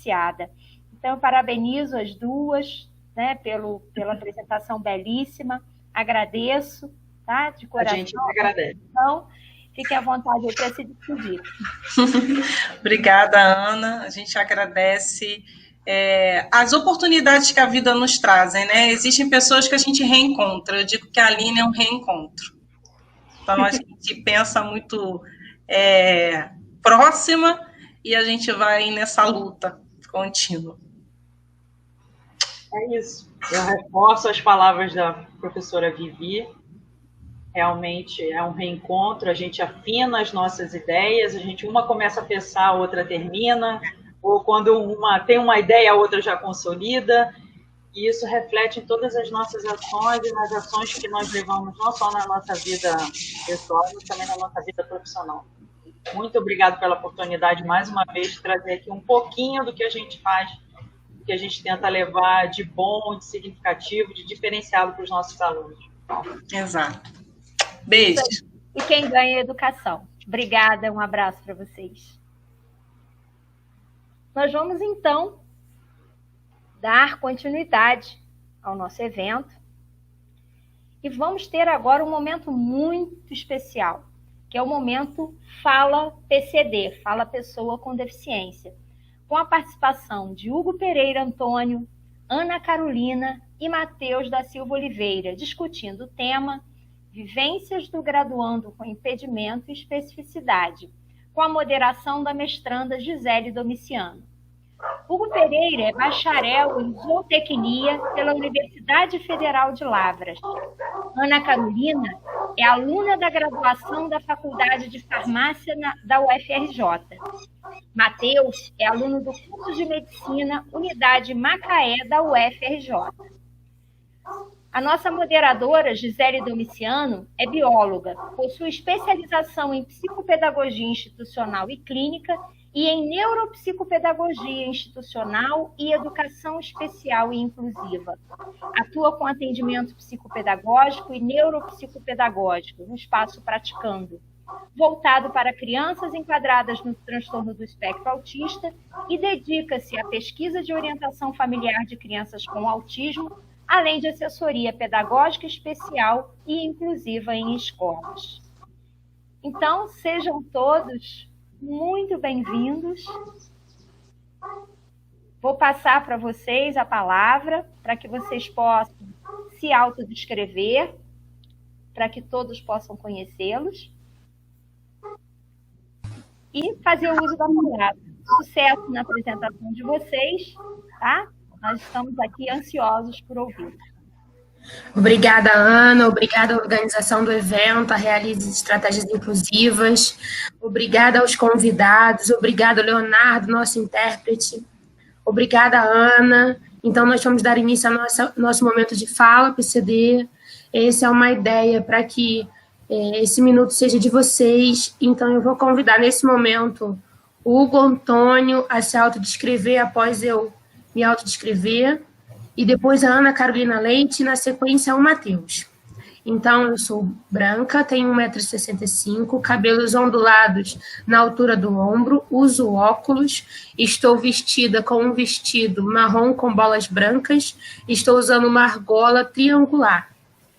diferenciada. Então, eu parabenizo as duas, né, pela apresentação belíssima, agradeço, tá, de coração. A gente agradece. Então, fiquem à vontade aí para se despedir. Obrigada, Ana, a gente agradece as oportunidades que a vida nos trazem, né? Existem pessoas que a gente reencontra, eu digo que a Aline é um reencontro. Então, a gente pensa muito próxima e a gente vai nessa luta contínua. É isso. Eu reforço as palavras da professora Vivi. Realmente é um reencontro, a gente afina as nossas ideias, uma começa a pensar, a outra termina, ou quando uma tem uma ideia, a outra já consolida, e isso reflete em todas as nossas ações e nas ações que nós levamos, não só na nossa vida pessoal, mas também na nossa vida profissional. Muito obrigado pela oportunidade, mais uma vez, de trazer aqui um pouquinho do que a gente faz, do que a gente tenta levar de bom, de significativo, de diferenciado para os nossos alunos. Exato. Beijo. E quem ganha é a educação. Obrigada, um abraço para vocês. Nós vamos, então, dar continuidade ao nosso evento e vamos ter agora um momento muito especial, que é o momento Fala PCD, Fala Pessoa com Deficiência, com a participação de Hugo Pereira Antônio, Ana Carolina e Matheus da Silva Oliveira, discutindo o tema Vivências do Graduando com Impedimento e Especificidade, com a moderação da mestranda Gisele Domiciano. Hugo Pereira é bacharel em zootecnia pela Universidade Federal de Lavras. Ana Carolina é aluna da graduação da Faculdade de Farmácia da UFRJ. Matheus é aluno do curso de Medicina Unidade Macaé da UFRJ. A nossa moderadora, Gisele Domiciano, é bióloga, possui especialização em psicopedagogia institucional e clínica e em neuropsicopedagogia institucional e educação especial e inclusiva. Atua com atendimento psicopedagógico e neuropsicopedagógico no espaço Praticando, voltado para crianças enquadradas no transtorno do espectro autista e dedica-se à pesquisa de orientação familiar de crianças com autismo, além de assessoria pedagógica especial e inclusiva em escolas. Então, sejam todos muito bem-vindos. Vou passar para vocês a palavra, para que vocês possam se autodescrever, para que todos possam conhecê-los e fazer o uso da palavra. Sucesso na apresentação de vocês, tá? Nós estamos aqui ansiosos por ouvir. Obrigada, Ana. Obrigada à organização do evento, a Realize Estratégias Inclusivas. Obrigada aos convidados. Obrigada, Leonardo, nosso intérprete. Obrigada, Ana. Então, nós vamos dar início ao nosso momento de fala, PCD. Essa é uma ideia para que esse minuto seja de vocês. Então, eu vou convidar, nesse momento, o Hugo Antônio a se autodescrever após eu me autodescrever, e depois a Ana Carolina Leite, e na sequência o Matheus. Então, eu sou branca, tenho 1,65 m, cabelos ondulados na altura do ombro, uso óculos, estou vestida com um vestido marrom com bolas brancas, estou usando uma argola triangular,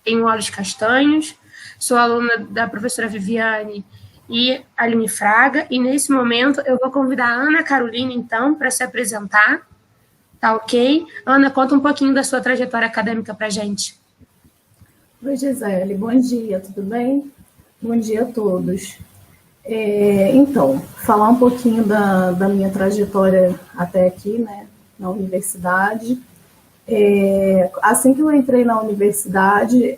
tenho olhos castanhos, sou aluna da professora Viviane e Aline Fraga, e nesse momento eu vou convidar a Ana Carolina, então, para se apresentar. Tá ok? Ana, conta um pouquinho da sua trajetória acadêmica para a gente. Oi, Gisele. Bom dia, tudo bem? Bom dia a todos. Então, falar um pouquinho da minha trajetória até aqui, né, na universidade. Assim que eu entrei na universidade,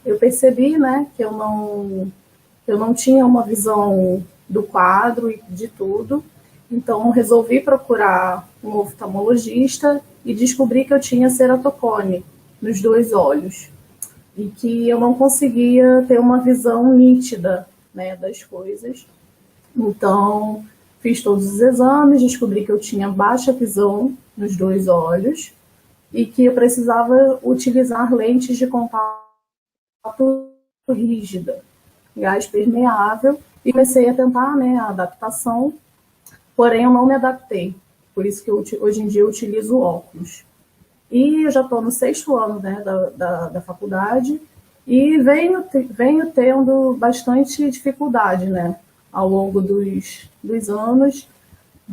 eu percebi, né, que eu não tinha uma visão do quadro e de tudo. Então, resolvi procurar um oftalmologista e descobri que eu tinha ceratocone nos 2 olhos e que eu não conseguia ter uma visão nítida, né, das coisas. Então, fiz todos os exames, descobri que eu tinha baixa visão nos 2 olhos e que eu precisava utilizar lentes de contato rígida, gás permeável, e comecei a tentar, né, a adaptação. Porém, eu não me adaptei. por isso que hoje em dia eu utilizo óculos. E eu já estou no 6º ano, né, da faculdade, e venho tendo bastante dificuldade, né, ao longo dos anos,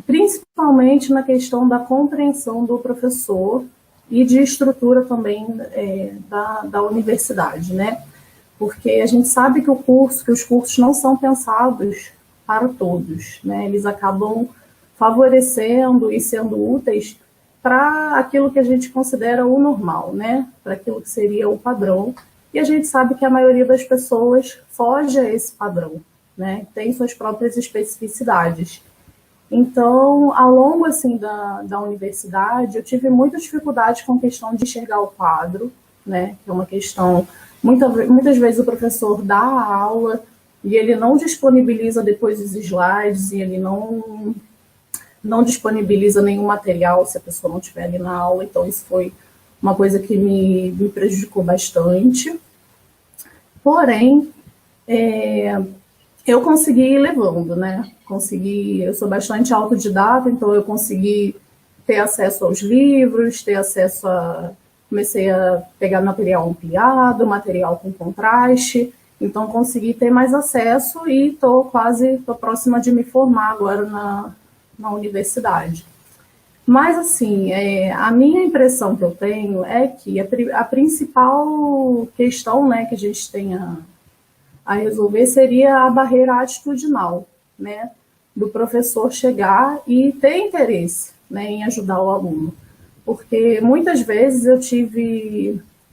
principalmente na questão da compreensão do professor e de estrutura também da universidade, né? Porque a gente sabe que os cursos não são pensados para todos, né? Eles acabam favorecendo e sendo úteis para aquilo que a gente considera o normal, né? Para aquilo que seria o padrão. E a gente sabe que a maioria das pessoas foge a esse padrão, né? Tem suas próprias especificidades. Então, ao longo assim, da universidade, eu tive muita dificuldade com a questão de enxergar o quadro, né? Que é uma questão... Muitas vezes o professor dá a aula e ele não disponibiliza depois os slides, e ele não disponibiliza nenhum material se a pessoa não estiver ali na aula. Então, isso foi uma coisa que me prejudicou bastante. Porém, eu consegui ir levando, né? Eu sou bastante autodidata, então eu consegui ter acesso aos livros, comecei a pegar material ampliado, material com contraste, então consegui ter mais acesso e estou próxima de me formar agora na universidade. Mas, assim, a minha impressão que eu tenho é que a principal questão, né, que a gente tem a resolver seria a barreira atitudinal, né, do professor chegar e ter interesse, né, em ajudar o aluno. Porque muitas vezes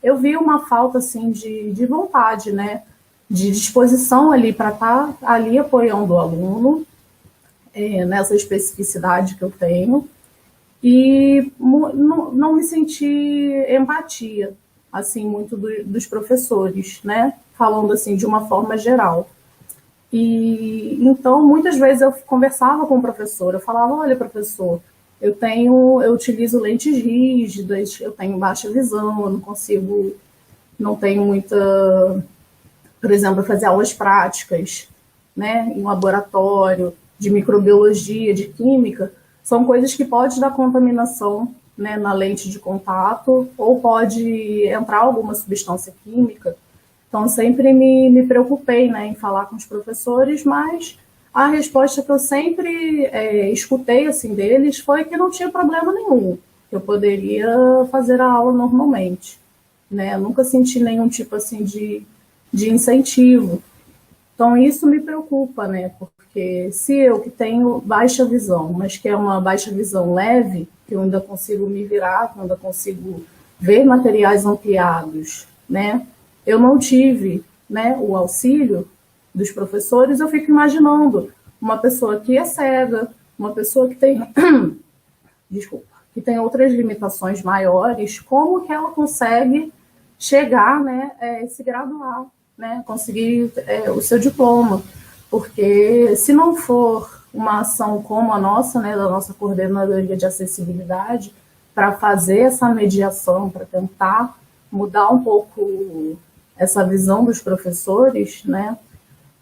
eu vi uma falta assim, de vontade, né, de disposição ali para estar ali apoiando o aluno, nessa especificidade que eu tenho, e não me senti empatia, assim, muito dos professores, né, falando assim de uma forma geral. E então, muitas vezes eu conversava com o professor, eu falava, olha, professor, eu utilizo lentes rígidas, eu tenho baixa visão, eu não tenho muita, por exemplo, fazer aulas práticas, né, em laboratório, de microbiologia, de química, são coisas que pode dar contaminação, né, na lente de contato, ou pode entrar alguma substância química. Então, sempre me preocupei, né, em falar com os professores, mas a resposta que eu sempre escutei assim, deles foi que não tinha problema nenhum, que eu poderia fazer a aula normalmente, né? Eu nunca senti nenhum tipo assim, de incentivo. Então, isso me preocupa, né? Porque se eu que tenho baixa visão, mas que é uma baixa visão leve, que eu ainda consigo me virar, que eu ainda consigo ver materiais ampliados, né? Eu não tive, né, o auxílio dos professores, eu fico imaginando uma pessoa que é cega, uma pessoa que tem, que tem outras limitações maiores, como que ela consegue chegar, né, se graduar, né, conseguir o seu diploma. Porque se não for uma ação como a nossa, né, da nossa coordenadoria de acessibilidade, para fazer essa mediação, para tentar mudar um pouco essa visão dos professores, né,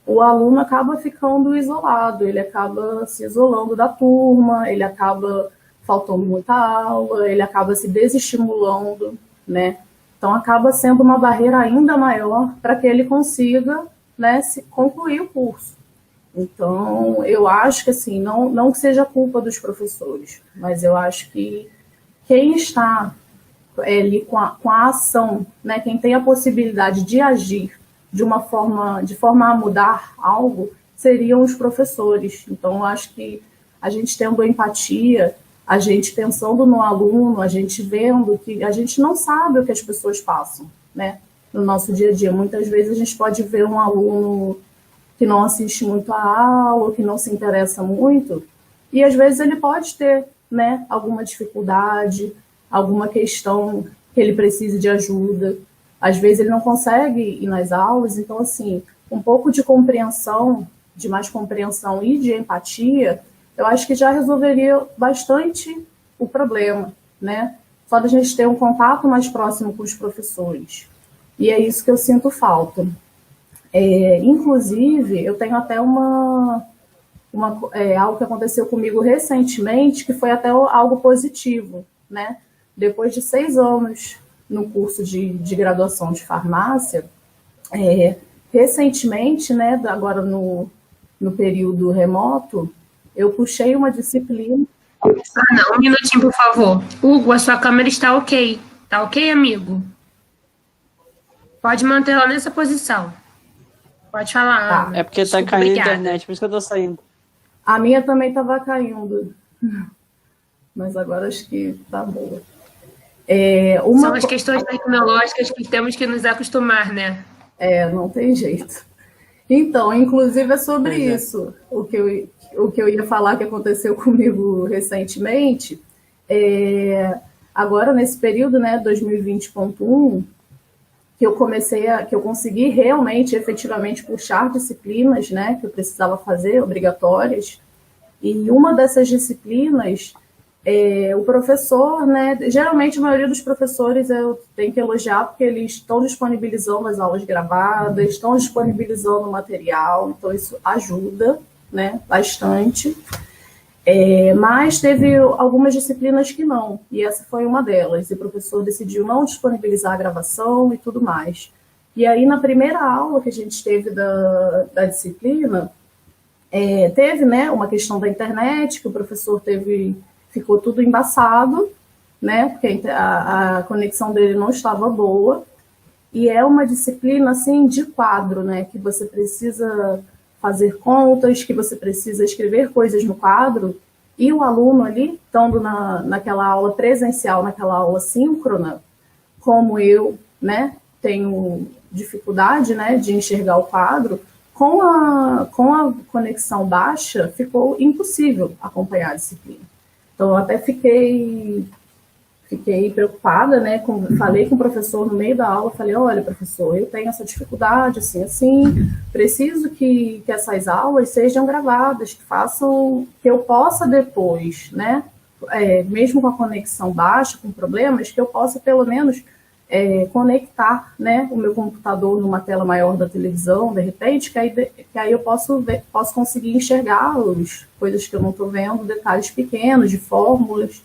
o aluno acaba ficando isolado, ele acaba se isolando da turma, ele acaba faltando muita aula, ele acaba se desestimulando, né? Então acaba sendo uma barreira ainda maior para que ele consiga, né, concluir o curso. Então, eu acho que assim, não que seja culpa dos professores, mas eu acho que quem está ali com a ação, né, quem tem a possibilidade de agir de forma a mudar algo, seriam os professores. Então, eu acho que a gente tendo empatia, a gente pensando no aluno, a gente vendo que a gente não sabe o que as pessoas passam, né, no nosso dia a dia. Muitas vezes a gente pode ver um aluno que não assiste muito a aula, que não se interessa muito, e às vezes ele pode ter, né, alguma dificuldade, alguma questão que ele precise de ajuda. Às vezes ele não consegue ir nas aulas, então, assim, um pouco de compreensão, de mais compreensão e de empatia, eu acho que já resolveria bastante o problema, né? Só da gente ter um contato mais próximo com os professores. E é isso que eu sinto falta. Inclusive, eu tenho até uma algo que aconteceu comigo recentemente, que foi até algo positivo, né? Depois de 6 anos no curso de graduação de farmácia, recentemente, né, agora no período remoto, eu puxei uma disciplina. Não, um minutinho, por favor. Hugo, a sua câmera está ok. Tá ok, amigo? Pode manter ela nessa posição. Pode falar, Ana. É porque tá caindo a internet, por isso que eu tô saindo. A minha também estava caindo, mas agora acho que tá boa. São as questões tecnológicas que temos que nos acostumar, né? Não tem jeito. Então, inclusive é sobre isso o que eu ia falar que aconteceu comigo recentemente. Agora, nesse período, né, 2020.1, que eu consegui realmente, efetivamente, puxar disciplinas, né, que eu precisava fazer, obrigatórias. E uma dessas disciplinas, o professor, né, geralmente a maioria dos professores eu tenho que elogiar porque eles estão disponibilizando as aulas gravadas, estão disponibilizando o material, então isso ajuda, né, bastante. Mas teve algumas disciplinas que não, e essa foi uma delas, e o professor decidiu não disponibilizar a gravação e tudo mais. E aí, na primeira aula que a gente teve da disciplina, teve, né, uma questão da internet, que o professor ficou tudo embaçado, né, porque a conexão dele não estava boa, e é uma disciplina, assim, de quadro, né, que você precisa fazer contas, que você precisa escrever coisas no quadro, e o aluno ali, estando naquela aula presencial, naquela aula síncrona, como eu, né, tenho dificuldade, né, de enxergar o quadro, com a conexão baixa, ficou impossível acompanhar a disciplina. Então, eu até fiquei preocupada, né? Falei com o professor no meio da aula, falei, olha, professor, eu tenho essa dificuldade, assim, preciso que essas aulas sejam gravadas, que eu possa depois, né? Mesmo com a conexão baixa, com problemas, que eu possa, pelo menos, conectar, né, o meu computador numa tela maior da televisão, de repente, que aí eu posso conseguir enxergar as coisas que eu não estou vendo, detalhes pequenos, de fórmulas.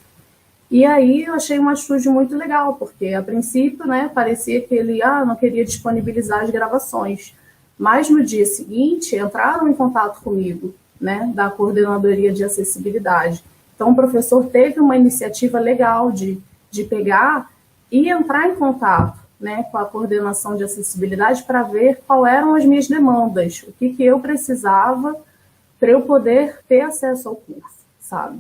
E aí eu achei uma atitude muito legal, porque a princípio, né, parecia que ele não queria disponibilizar as gravações. Mas no dia seguinte entraram em contato comigo, né, da Coordenadoria de Acessibilidade. Então o professor teve uma iniciativa legal de pegar e entrar em contato, né, com a coordenação de acessibilidade para ver quais eram as minhas demandas, o que eu precisava para eu poder ter acesso ao curso, sabe?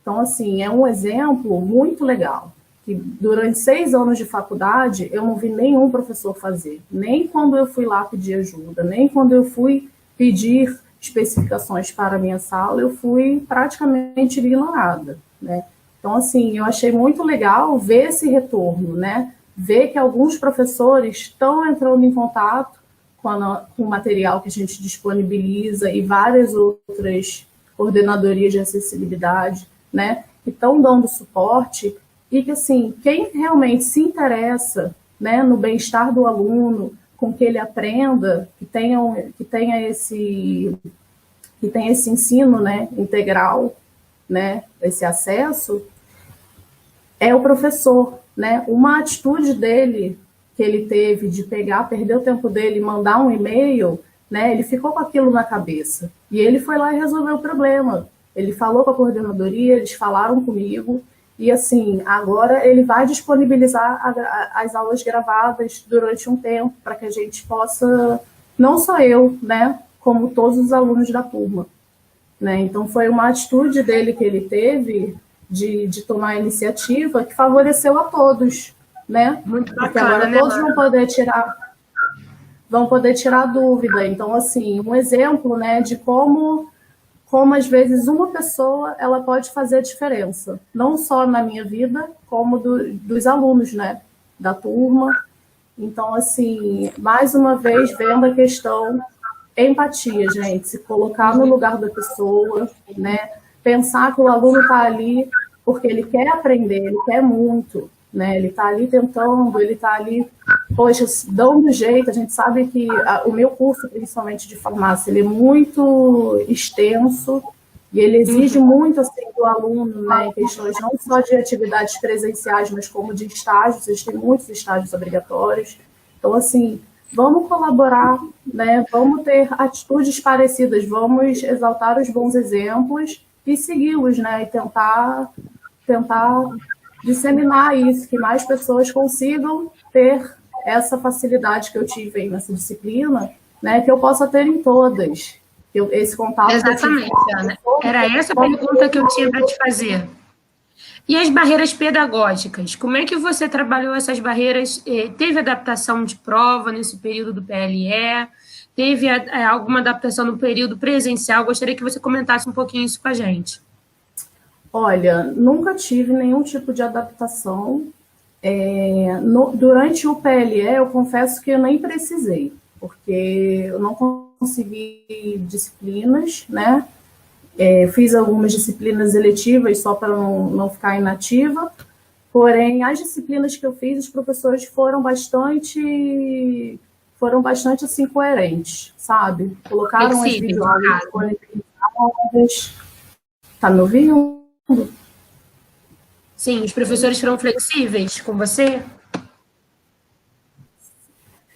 Então, assim, é um exemplo muito legal, que durante 6 anos de faculdade eu não vi nenhum professor fazer, nem quando eu fui lá pedir ajuda, nem quando eu fui pedir especificações para a minha sala, eu fui praticamente ignorada, né? Então, assim, eu achei muito legal ver esse retorno, né? Ver que alguns professores estão entrando em contato com o material que a gente disponibiliza e várias outras coordenadorias de acessibilidade, né, que estão dando suporte e que, assim, quem realmente se interessa, né, no bem-estar do aluno, com que ele aprenda, que tenha esse ensino, né, integral, né, esse acesso, é o professor, né, uma atitude dele que ele teve de perder o tempo dele e mandar um e-mail, né, ele ficou com aquilo na cabeça e ele foi lá e resolveu o problema. Ele falou com a coordenadoria, eles falaram comigo, e assim, agora ele vai disponibilizar as aulas gravadas durante um tempo, para que a gente possa, não só eu, né, como todos os alunos da turma, né? Então foi uma atitude dele que ele teve de tomar a iniciativa que favoreceu a todos, né? Muito bacana, porque agora né, todos vão poder tirar dúvida. Então, assim, um exemplo, né, de como às vezes uma pessoa ela pode fazer a diferença, não só na minha vida, como dos alunos, né, da turma. Então, assim, mais uma vez, vendo a questão empatia, gente, se colocar no lugar da pessoa, né, pensar que o aluno está ali porque ele quer aprender, ele quer muito, né, ele está ali tentando, ele está ali poxa, dão um jeito, a gente sabe que o meu curso, principalmente de farmácia, ele é muito extenso e ele exige muito assim, do aluno, né, questões não só de atividades presenciais, mas como de estágios, existem muitos estágios obrigatórios. Então, assim, vamos colaborar, né, vamos ter atitudes parecidas, vamos exaltar os bons exemplos e segui-los, né, e tentar disseminar isso, que mais pessoas consigam ter essa facilidade que eu tive aí nessa disciplina, né, que eu possa ter em todas. Esse contato. Exatamente, Ana. Era essa a pergunta que eu tinha para te fazer. E as barreiras pedagógicas? Como é que você trabalhou essas barreiras? Teve adaptação de prova nesse período do PLE? Teve alguma adaptação no período presencial? Gostaria que você comentasse um pouquinho isso com a gente. Olha, nunca tive nenhum tipo de adaptação. Durante o PLE, eu confesso que eu nem precisei, porque eu não consegui disciplinas, né? Fiz algumas disciplinas eletivas só para não ficar inativa, porém, as disciplinas que eu fiz, os professores foram bastante assim, coerentes, sabe? Colocaram as videoaulas disponibilizadas. Tá me ouvindo? Sim, os professores foram flexíveis com você?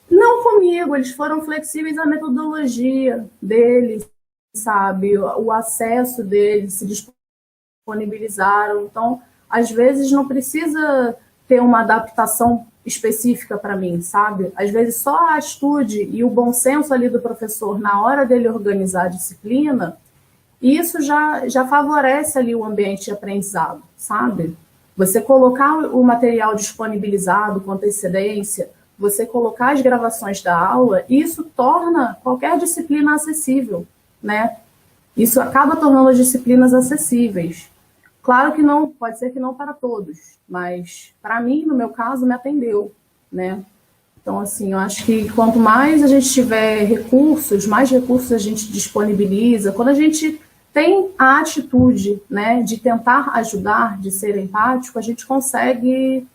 Não comigo, eles foram flexíveis à metodologia deles, sabe? O acesso deles, se disponibilizaram. Então, às vezes não precisa ter uma adaptação específica para mim, sabe? Às vezes só a atitude e o bom senso ali do professor na hora dele organizar a disciplina, isso já favorece ali o ambiente de aprendizado, sabe? Você colocar o material disponibilizado com antecedência, você colocar as gravações da aula, isso torna qualquer disciplina acessível, né? Isso acaba tornando as disciplinas acessíveis. Claro que não, pode ser que não para todos, mas para mim, no meu caso, me atendeu, né? Então, assim, eu acho que quanto mais a gente tiver recursos, mais recursos a gente disponibiliza. Quando a gente tem a atitude, né, de tentar ajudar, de ser empático, a gente consegue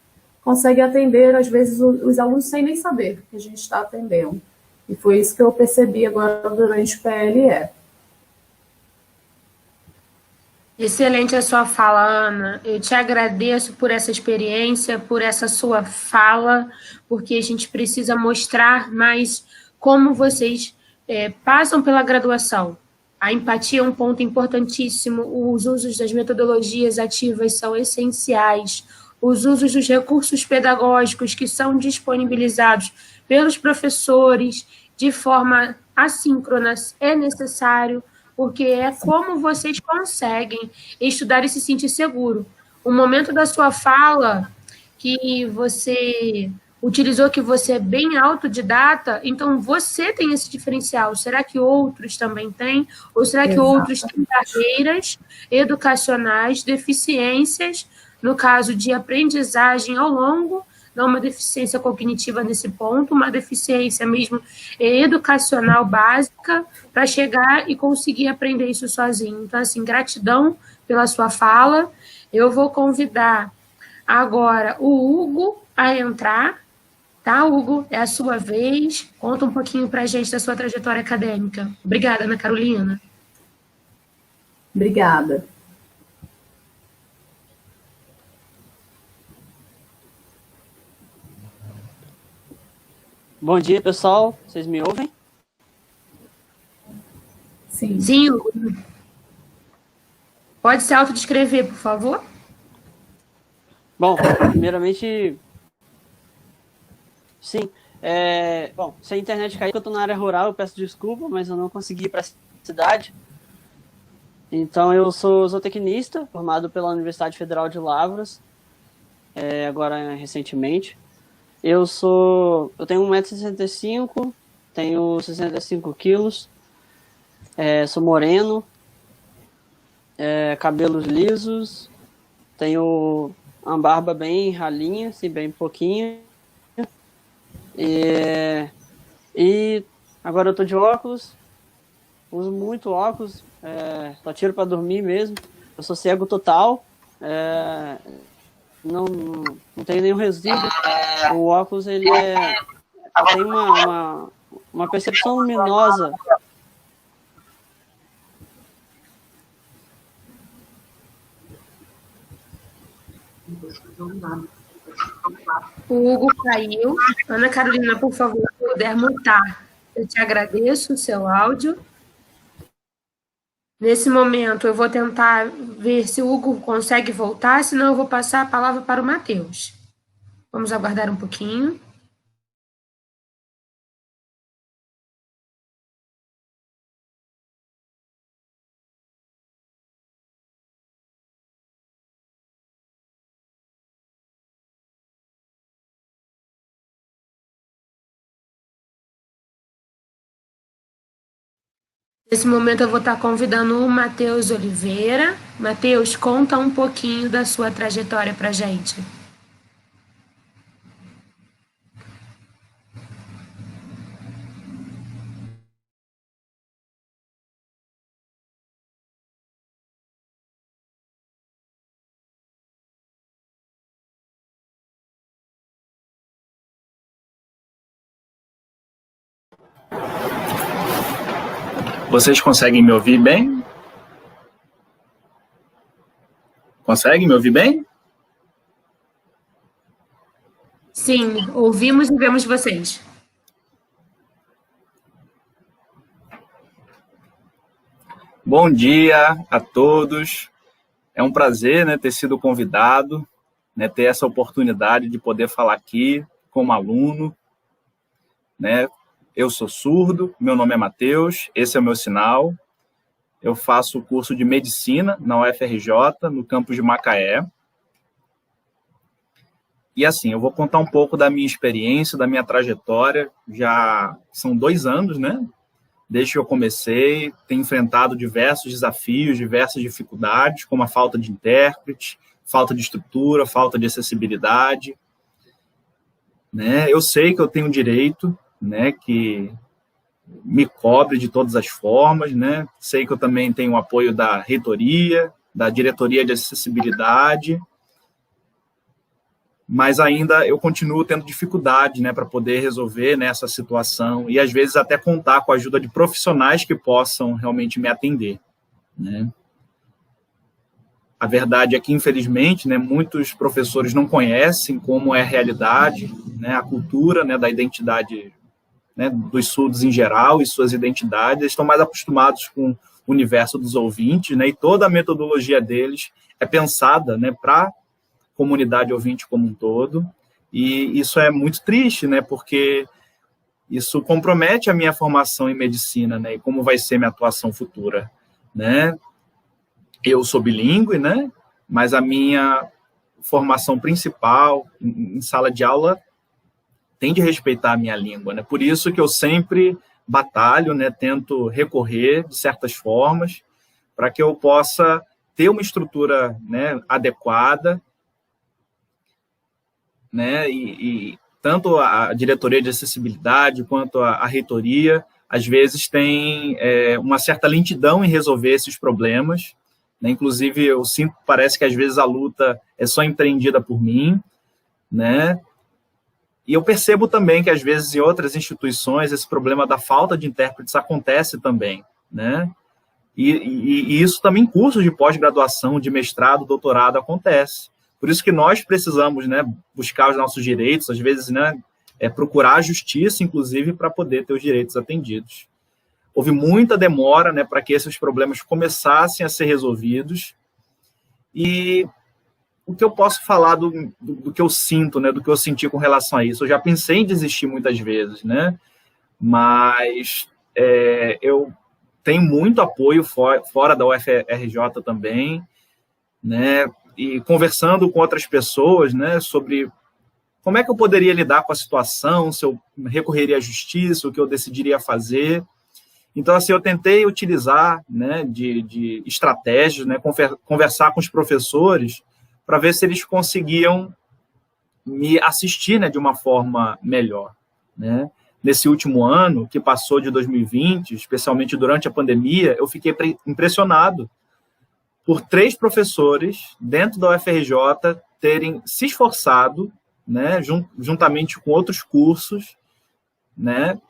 atender, às vezes, os alunos sem nem saber que a gente está atendendo. E foi isso que eu percebi agora durante o PLE. Excelente a sua fala, Ana. Eu te agradeço por essa experiência, por essa sua fala, porque a gente precisa mostrar mais como vocês passam pela graduação. A empatia é um ponto importantíssimo, os usos das metodologias ativas são essenciais, os usos dos recursos pedagógicos que são disponibilizados pelos professores de forma assíncrona é necessário, porque é como vocês conseguem estudar e se sentir seguro. O momento da sua fala que você utilizou que você é bem autodidata, então você tem esse diferencial. Será que outros também têm? Ou será que outros têm barreiras educacionais, deficiências, no caso de aprendizagem ao longo, não uma deficiência cognitiva nesse ponto, uma deficiência mesmo educacional básica, para chegar e conseguir aprender isso sozinho. Então, assim, gratidão pela sua fala. Eu vou convidar agora o Hugo a entrar. Tá, Hugo? É a sua vez. Conta um pouquinho para a gente da sua trajetória acadêmica. Obrigada, Ana Carolina. Obrigada. Bom dia, pessoal. Vocês me ouvem? Sim. Sim, Hugo. Pode se autodescrever, por favor? Bom, primeiramente... Sim. Bom, se a internet cair, eu estou na área rural, eu peço desculpa, mas eu não consegui ir para a cidade. Então, eu sou zootecnista, formado pela Universidade Federal de Lavras, agora recentemente. Eu tenho 1,65 m, tenho 65 quilos, sou moreno, cabelos lisos, tenho uma barba bem ralinha, assim, bem pouquinha. E agora eu tô de óculos, uso muito óculos, só tiro para dormir mesmo. Eu sou cego total, não tenho nenhum resíduo. O óculos ele tem uma percepção luminosa. O Hugo caiu. Ana Carolina, por favor, se puder mutar, eu te agradeço o seu áudio. Nesse momento, eu vou tentar ver se o Hugo consegue voltar, senão eu vou passar a palavra para o Matheus. Vamos aguardar um pouquinho. Nesse momento, eu vou estar convidando o Matheus Oliveira. Matheus, conta um pouquinho da sua trajetória para a gente. Vocês conseguem me ouvir bem? Conseguem me ouvir bem? Sim, ouvimos e vemos vocês. Bom dia a todos. É um prazer, né, ter sido convidado, né, ter essa oportunidade de poder falar aqui como aluno, né? Eu sou surdo, meu nome é Matheus, esse é o meu sinal. Eu faço o curso de Medicina na UFRJ, no campus de Macaé. E assim, eu vou contar um pouco da minha experiência, da minha trajetória. Já são 2 anos, né? Desde que eu comecei, tenho enfrentado diversos desafios, diversas dificuldades, como a falta de intérprete, falta de estrutura, falta de acessibilidade, né? Eu sei que eu tenho direito, né, que me cobre de todas as formas, né? Sei que eu também tenho o apoio da reitoria, da diretoria de acessibilidade, mas ainda eu continuo tendo dificuldade, né, para poder resolver, né, essa situação e às vezes até contar com a ajuda de profissionais que possam realmente me atender, né? A verdade é que, infelizmente, né, muitos professores não conhecem como é a realidade, né, a cultura, né, da identidade, né, dos surdos em geral e suas identidades. Eles estão mais acostumados com o universo dos ouvintes, né, e toda a metodologia deles é pensada, né, para a comunidade ouvinte como um todo. E isso é muito triste, né, porque isso compromete a minha formação em medicina, né, e como vai ser minha atuação futura, né? Eu sou bilíngue, né, mas a minha formação principal em sala de aula tem de respeitar a minha língua, né? Por isso que eu sempre batalho, né? Tento recorrer de certas formas para que eu possa ter uma estrutura, né, adequada, né? E tanto a diretoria de acessibilidade quanto a reitoria, às vezes, tem uma certa lentidão em resolver esses problemas, né? Inclusive, eu sinto, parece que às vezes a luta é só empreendida por mim, né? E eu percebo também que, às vezes, em outras instituições, esse problema da falta de intérpretes acontece também, né? E isso também em cursos de pós-graduação, de mestrado, doutorado, acontece. Por isso que nós precisamos, né, buscar os nossos direitos, às vezes, né, procurar a justiça, inclusive, para poder ter os direitos atendidos. Houve muita demora, né, para que esses problemas começassem a ser resolvidos. E o que eu posso falar do que eu sinto, né, do que eu senti com relação a isso? Eu já pensei em desistir muitas vezes, né, mas eu tenho muito apoio fora da UFRJ também, né, e conversando com outras pessoas, né, sobre como é que eu poderia lidar com a situação, se eu recorreria à justiça, o que eu decidiria fazer. Então, assim, eu tentei utilizar, né, de estratégias, né, conversar com os professores para ver se eles conseguiam me assistir, né, de uma forma melhor, né? Nesse último ano, que passou de 2020, especialmente durante a pandemia, eu fiquei impressionado por 3 professores dentro da UFRJ terem se esforçado, né, juntamente com outros cursos, né,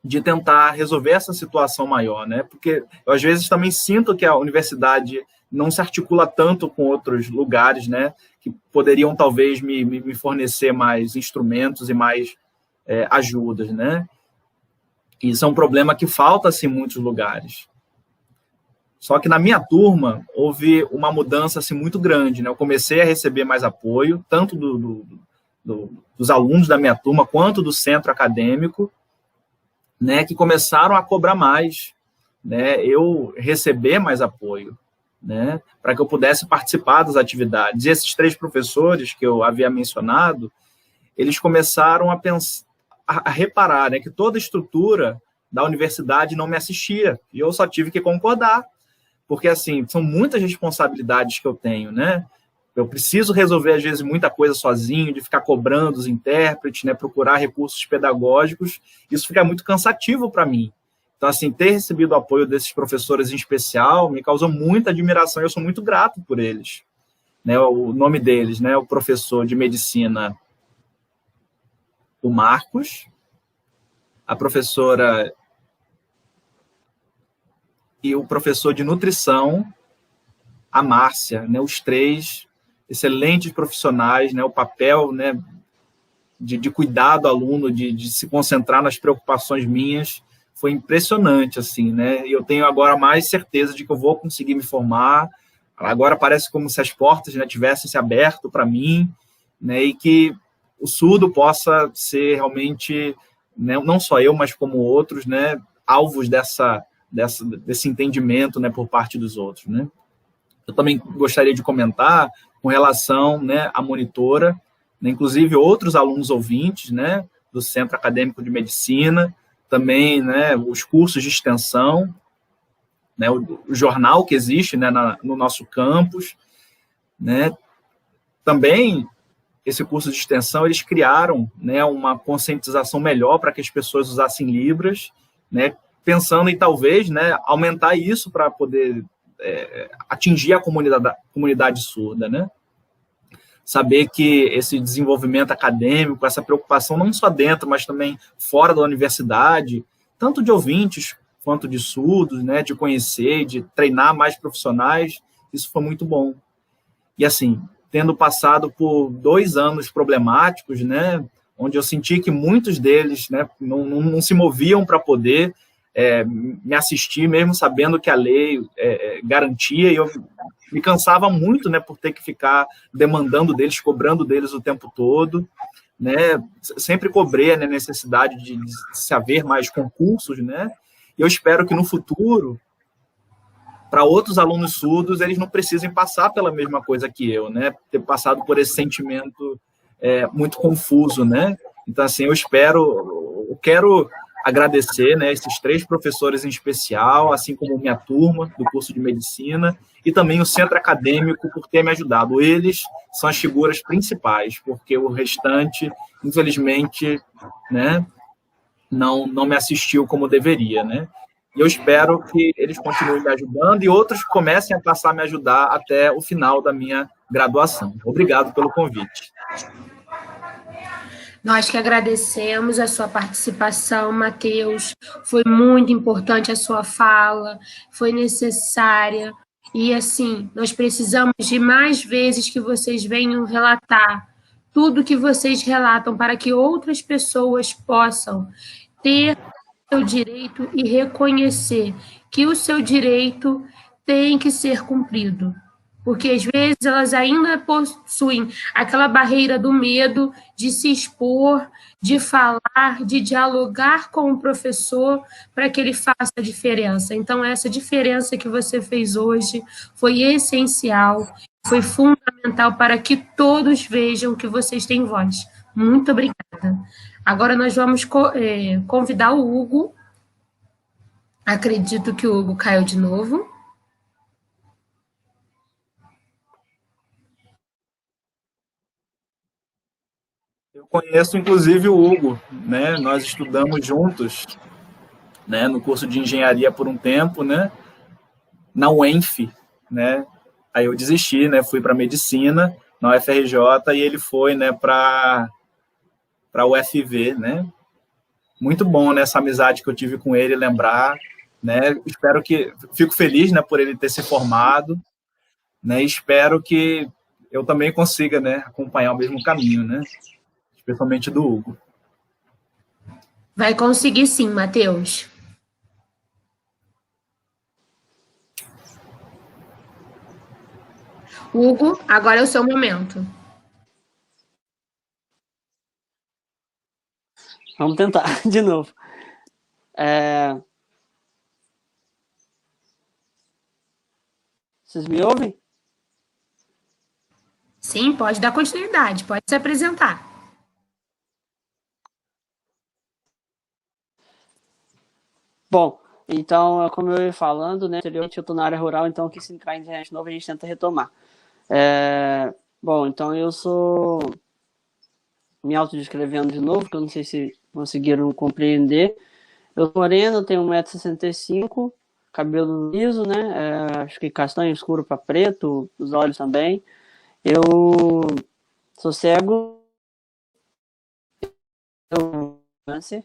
de tentar resolver essa situação maior, né? Porque eu, às vezes, também sinto que a universidade não se articula tanto com outros lugares, né, que poderiam, talvez, me fornecer mais instrumentos e mais ajudas, né? Isso é um problema que falta, assim, em muitos lugares. Só que na minha turma houve uma mudança assim, muito grande, né? Eu comecei a receber mais apoio, tanto dos alunos da minha turma, quanto do centro acadêmico, né, que começaram a cobrar mais, né, eu receber mais apoio, né, para que eu pudesse participar das atividades. E esses 3 professores que eu havia mencionado, eles começaram a pensar, a reparar, né, que toda a estrutura da universidade não me assistia, e eu só tive que concordar, porque, assim, são muitas responsabilidades que eu tenho, né, eu preciso resolver, às vezes, muita coisa sozinho, de ficar cobrando os intérpretes, né, procurar recursos pedagógicos, isso fica muito cansativo para mim. Então, assim, ter recebido o apoio desses professores em especial me causou muita admiração, e eu sou muito grato por eles. Né, o nome deles, né, o professor de medicina, o Marcos, a professora e o professor de nutrição, a Márcia, né, os 3 excelentes profissionais, né, o papel, né, de cuidar do aluno, de se concentrar nas preocupações minhas, foi impressionante, assim, né, e eu tenho agora mais certeza de que eu vou conseguir me formar, agora parece como se as portas, né, tivessem se aberto para mim, né, e que o surdo possa ser realmente, né, não só eu, mas como outros, né, alvos desse entendimento, né, por parte dos outros, né. Eu também gostaria de comentar com relação, né, à monitora, né, inclusive outros alunos ouvintes, né, do Centro Acadêmico de Medicina, também, né, os cursos de extensão, né, o jornal que existe, né, no nosso campus, né, também esse curso de extensão, eles criaram, né, uma conscientização melhor para que as pessoas usassem Libras, né, pensando em talvez, né, aumentar isso para poder atingir a comunidade surda, né? Saber que esse desenvolvimento acadêmico, essa preocupação não só dentro, mas também fora da universidade, tanto de ouvintes quanto de surdos, né, de conhecer, de treinar mais profissionais, isso foi muito bom. E assim, tendo passado por 2 anos problemáticos, né, onde eu senti que muitos deles, né, não se moviam para poder me assistir, mesmo sabendo que a lei garantia, e eu me cansava muito, né, por ter que ficar demandando deles, cobrando deles o tempo todo, né, sempre cobrei a necessidade de se haver mais concursos, né, e eu espero que no futuro, para outros alunos surdos, eles não precisem passar pela mesma coisa que eu, né, ter passado por esse sentimento muito confuso, né, então, assim, eu quero agradecer, né, esses 3 professores em especial, assim como minha turma do curso de medicina e também o centro acadêmico por ter me ajudado. Eles são as figuras principais, porque o restante, infelizmente, né, não me assistiu como deveria, né? E eu espero que eles continuem me ajudando e outros comecem a passar a me ajudar até o final da minha graduação. Obrigado pelo convite. Nós que agradecemos a sua participação, Matheus. Foi muito importante a sua fala, foi necessária. E, assim, nós precisamos de mais vezes que vocês venham relatar tudo que vocês relatam para que outras pessoas possam ter o seu direito e reconhecer que o seu direito tem que ser cumprido. Porque, às vezes, elas ainda possuem aquela barreira do medo de se expor, de falar, de dialogar com o professor para que ele faça a diferença. Então, essa diferença que você fez hoje foi essencial, foi fundamental para que todos vejam que vocês têm voz. Muito obrigada. Agora nós vamos convidar o Hugo. Acredito que o Hugo caiu de novo. Eu conheço, inclusive, o Hugo, né? Nós estudamos juntos, né, no curso de engenharia por um tempo, né, na UENF, né? Aí eu desisti, né, fui para medicina na UFRJ e ele foi, né, para a UFV, né? muito bom, né, essa amizade que eu tive com ele, lembrar, né, fico feliz, né, por ele ter se formado, né, e espero que eu também consiga, né, acompanhar o mesmo caminho, né, especialmente do Hugo. Vai conseguir sim, Matheus. Hugo, agora é o seu momento. Vamos tentar de novo. Vocês me ouvem? Sim, pode dar continuidade, pode se apresentar. Bom, então, como eu ia falando, né, anteriormente eu estou na área rural, então aqui se entrar em internet novo a gente tenta retomar. Bom, então eu sou, me autodescrevendo de novo, que eu não sei se conseguiram compreender. Eu sou moreno, tenho 1,65 m, cabelo liso, né, acho que castanho escuro para preto, os olhos também. Eu sou cego, eu câncer.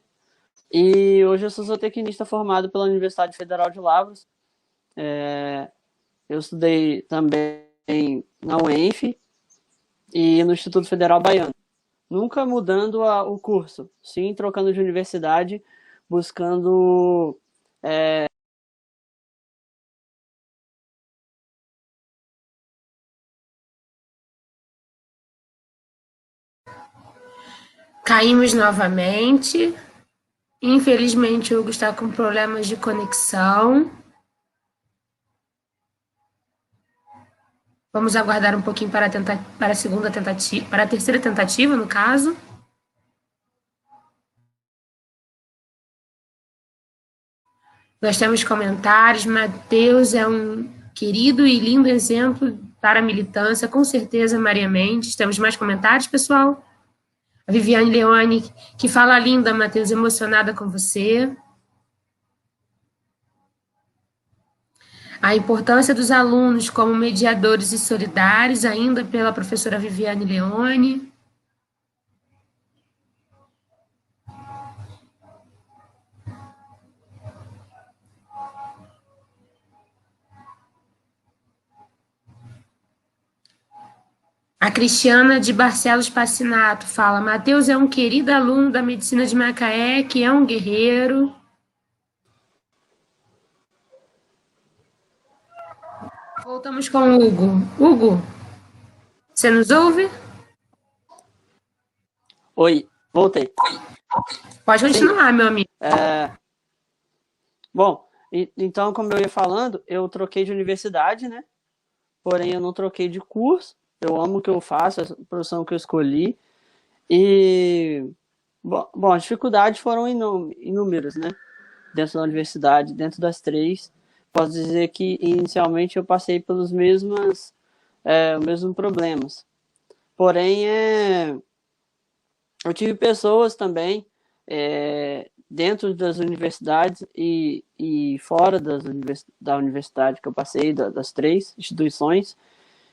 E hoje eu sou zootecnista formado pela Universidade Federal de Lavras. Eu estudei também na UENF e no Instituto Federal Baiano. Nunca mudando o curso, sim trocando de universidade, buscando Caímos novamente. Infelizmente, o Hugo está com problemas de conexão. Vamos aguardar um pouquinho para a segunda tentativa, para a terceira tentativa, no caso. Nós temos comentários. Matheus é um querido e lindo exemplo para a militância, com certeza, Maria Mendes. Temos mais comentários, pessoal? A Viviane Leone, que fala linda, Matheus, emocionada com você. A importância dos alunos como mediadores e solidários, ainda pela professora Viviane Leone. A Cristiana de Barcelos Passinato fala: Matheus é um querido aluno da medicina de Macaé, que é um guerreiro. Voltamos com o Hugo. Hugo, você nos ouve? Oi, voltei. Pode continuar, meu amigo. Bom, então, como eu ia falando, eu troquei de universidade, né? Porém, eu não troquei de curso. Eu amo o que eu faço, a profissão que eu escolhi. E, bom, as dificuldades foram inúmeras, né? Dentro da universidade, dentro das três. Posso dizer que, inicialmente, eu passei pelos mesmos problemas. Porém, eu tive pessoas também, dentro das universidades e fora da universidade que eu passei, das três instituições,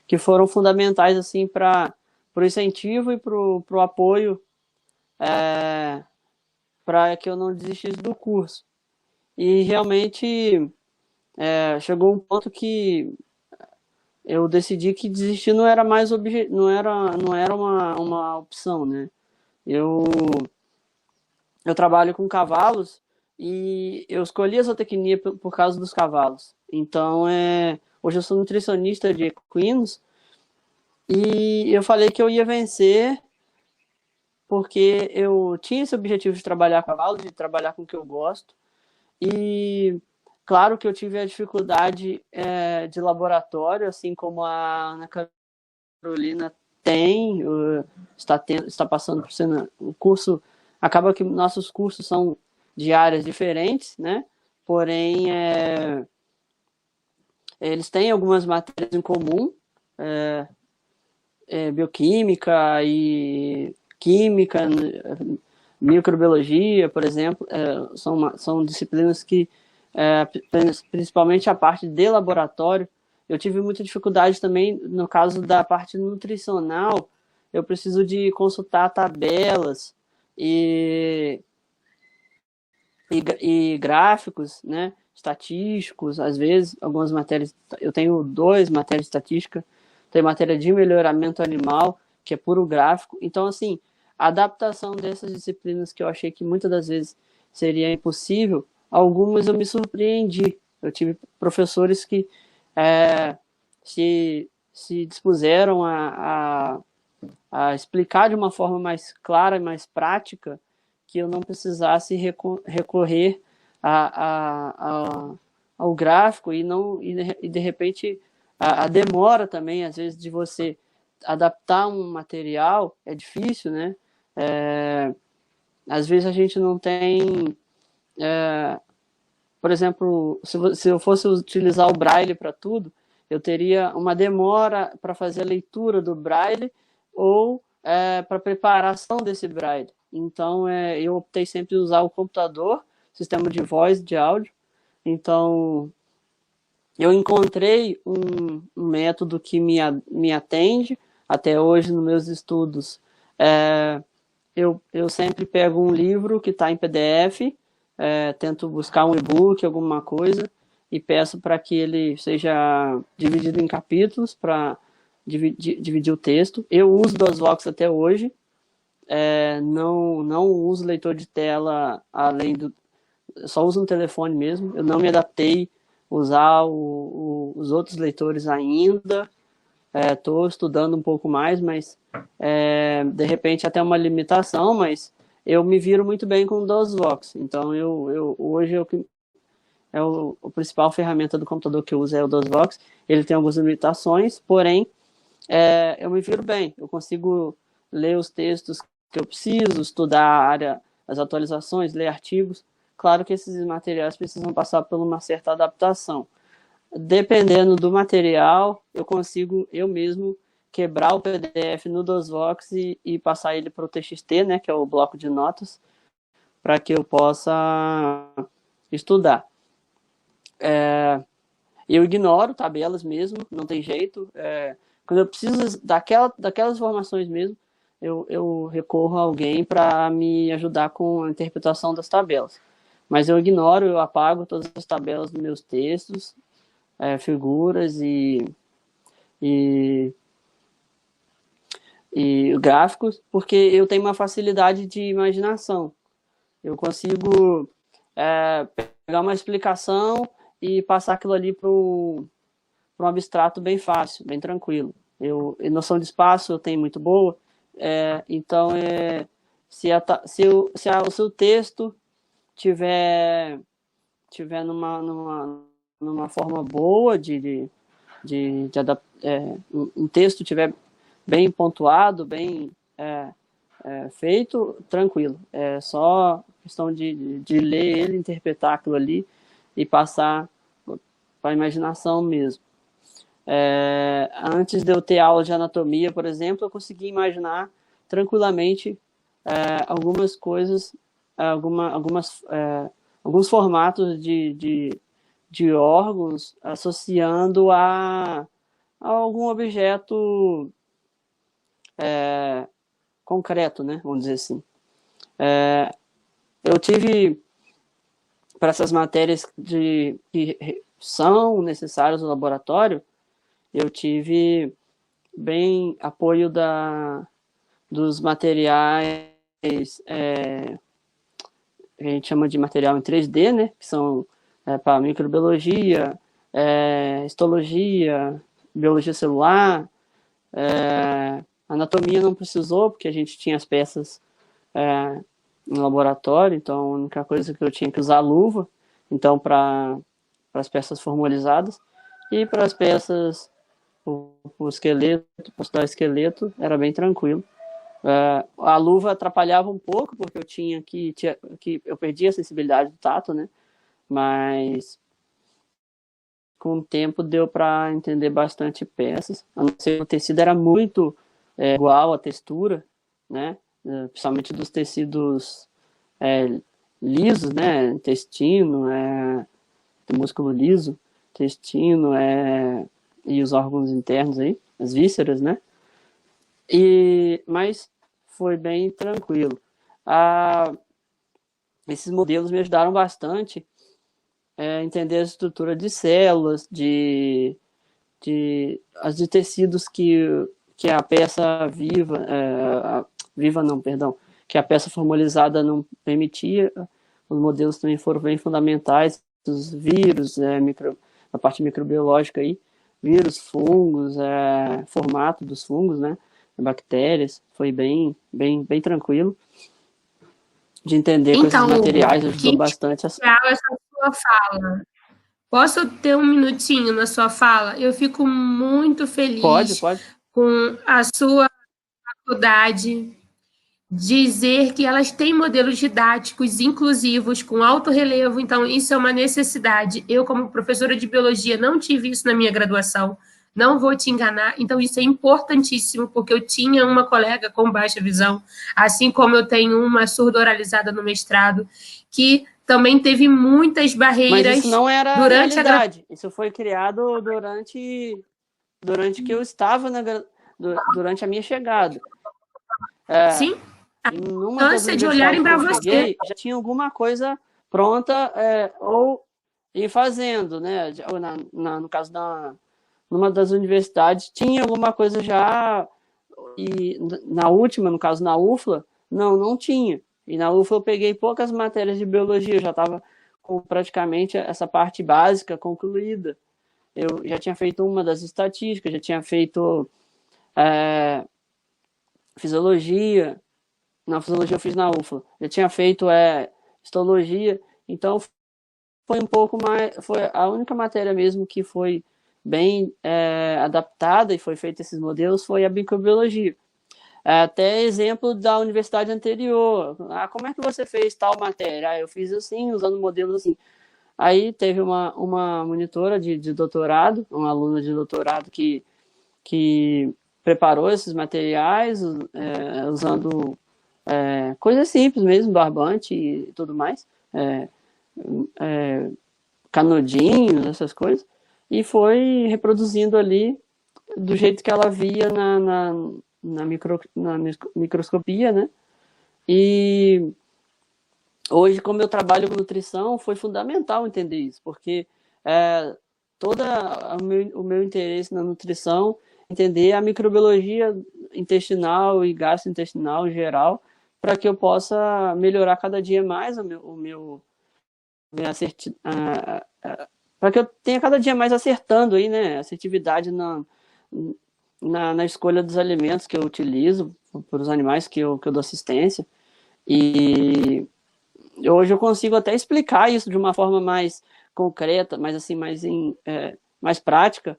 que foram fundamentais assim, para o incentivo e para o apoio para que eu não desistisse do curso. E realmente chegou um ponto que eu decidi que desistir não era mais não era uma opção, né? Eu trabalho com cavalos e eu escolhi a zootecnia por causa dos cavalos. Então, hoje eu sou nutricionista de equinos e eu falei que eu ia vencer porque eu tinha esse objetivo de trabalhar cavalos, de trabalhar com o que eu gosto. E claro que eu tive a dificuldade de laboratório, assim como a Ana Carolina tem, está passando por cena. O curso, acaba que nossos cursos são de áreas diferentes, né? Porém, eles têm algumas matérias em comum, bioquímica e química, microbiologia, por exemplo, são disciplinas que, principalmente a parte de laboratório, eu tive muita dificuldade também no caso da parte nutricional. Eu preciso de consultar tabelas e e gráficos, né, estatísticos, às vezes, algumas matérias, eu tenho 2 matérias de estatística, tem matéria de melhoramento animal, que é puro gráfico. Então, assim, a adaptação dessas disciplinas que eu achei que muitas das vezes seria impossível, algumas eu me surpreendi. Eu tive professores que se dispuseram a explicar de uma forma mais clara e mais prática, que eu não precisasse recorrer ao gráfico e de repente a demora também, às vezes, de você adaptar um material é difícil, né? Às vezes a gente não tem... por exemplo, se eu fosse utilizar o Braille para tudo, eu teria uma demora para fazer a leitura do Braille ou para preparação desse Braille. Então, eu optei sempre em usar o computador, sistema de voz, de áudio. Então, eu encontrei um método que me atende. Até hoje, nos meus estudos, eu sempre pego um livro que está em PDF, tento buscar um e-book, alguma coisa, e peço para que ele seja dividido em capítulos para dividir o texto. Eu uso DOSVox até hoje, não uso leitor de tela além do... Só uso no telefone mesmo. Eu não me adaptei a usar os outros leitores ainda. Estou estudando um pouco mais, mas de repente até uma limitação, mas eu me viro muito bem com o DOSVox. Então, hoje a principal ferramenta do computador que eu uso é o DOSVox. Ele tem algumas limitações, porém, eu me viro bem. Eu consigo ler os textos que eu preciso, estudar a área, as atualizações, ler artigos. Claro que esses materiais precisam passar por uma certa adaptação. Dependendo do material, eu consigo eu mesmo quebrar o PDF no DOSVox e passar ele para o TXT, né, que é o bloco de notas, para que eu possa estudar. Eu ignoro tabelas mesmo, não tem jeito. Quando eu preciso daquelas informações mesmo, eu recorro a alguém para me ajudar com a interpretação das tabelas. Mas eu ignoro, eu apago todas as tabelas dos meus textos, figuras e gráficos, porque eu tenho uma facilidade de imaginação. Eu consigo pegar uma explicação e passar aquilo ali para um abstrato bem fácil, bem tranquilo. Noção de espaço eu tenho muito boa, então se o seu texto tiver numa forma boa um texto tiver bem pontuado, bem feito, tranquilo. É só questão de ler ele, interpretar aquilo ali e passar para a imaginação mesmo. Antes de eu ter aula de anatomia, por exemplo, eu consegui imaginar tranquilamente algumas coisas, alguns formatos de órgãos associando a algum objeto concreto, né? Vamos dizer assim. Eu tive, para essas matérias que são necessárias no laboratório, eu tive bem apoio dos materiais, a gente chama de material em 3D, né? Que são para microbiologia, histologia, biologia celular. Anatomia não precisou, porque a gente tinha as peças no laboratório, então a única coisa que eu tinha que usar luva, então para as peças formalizadas, e para as peças, o esqueleto, para estudar esqueleto, era bem tranquilo. A luva atrapalhava um pouco, porque eu perdi a sensibilidade do tato, né? Mas com o tempo deu para entender bastante peças. A não ser que o tecido era muito igual à textura, né? Principalmente dos tecidos lisos, né? Intestino, músculo liso, intestino e os órgãos internos aí, as vísceras, né? Mas foi bem tranquilo. esses modelos me ajudaram bastante a entender a estrutura de células, de tecidos que a peça viva, viva não, perdão, que a peça formalizada não permitia. Os modelos também foram bem fundamentais, os vírus, a parte microbiológica aí, vírus, fungos, formato dos fungos, né, bactérias, foi bem tranquilo de entender com esses materiais, ajudou bastante. Essa sua fala. Posso ter um minutinho na sua fala? Eu fico muito feliz com a sua faculdade dizer que elas têm modelos didáticos inclusivos, com alto relevo, então isso é uma necessidade. Eu, como professora de biologia, não tive isso na minha graduação, não vou te enganar, então isso é importantíssimo, porque eu tinha uma colega com baixa visão, assim como eu tenho uma surdo-oralizada no mestrado, que também teve muitas barreiras. Mas isso não era durante a realidade. Isso foi criado durante que eu estava durante a minha chegada. Sim. A ânsia de olharem para você. Já tinha alguma coisa pronta ou ir fazendo, né? No caso numa das universidades tinha alguma coisa já, e na última, no caso na UFLA, não tinha. E na UFLA eu peguei poucas matérias de biologia, eu já estava com praticamente essa parte básica concluída. Eu já tinha feito uma das estatísticas, já tinha feito fisiologia. Na fisiologia eu fiz na UFLA. Já tinha feito histologia. Então foi um pouco mais... Foi a única matéria mesmo que foi bem adaptada e foi feito esses modelos foi a microbiologia. Até exemplo da universidade anterior. Como é que você fez tal matéria? Eu fiz assim, usando modelos assim. Aí teve uma monitora de doutorado, uma aluna de doutorado que preparou esses materiais usando coisas simples mesmo, barbante e tudo mais, canudinhos, essas coisas, e foi reproduzindo ali do jeito que ela via na microscopia, né? E hoje, como eu trabalho com nutrição, foi fundamental entender isso, porque todo o meu interesse na nutrição, entender a microbiologia intestinal e gastrointestinal em geral, para que eu possa melhorar cada dia mais para que eu tenha cada dia mais acertando aí, né, assertividade na escolha dos alimentos que eu utilizo para os animais que eu dou assistência. E hoje eu consigo até explicar isso de uma forma mais concreta, mais assim, mais prática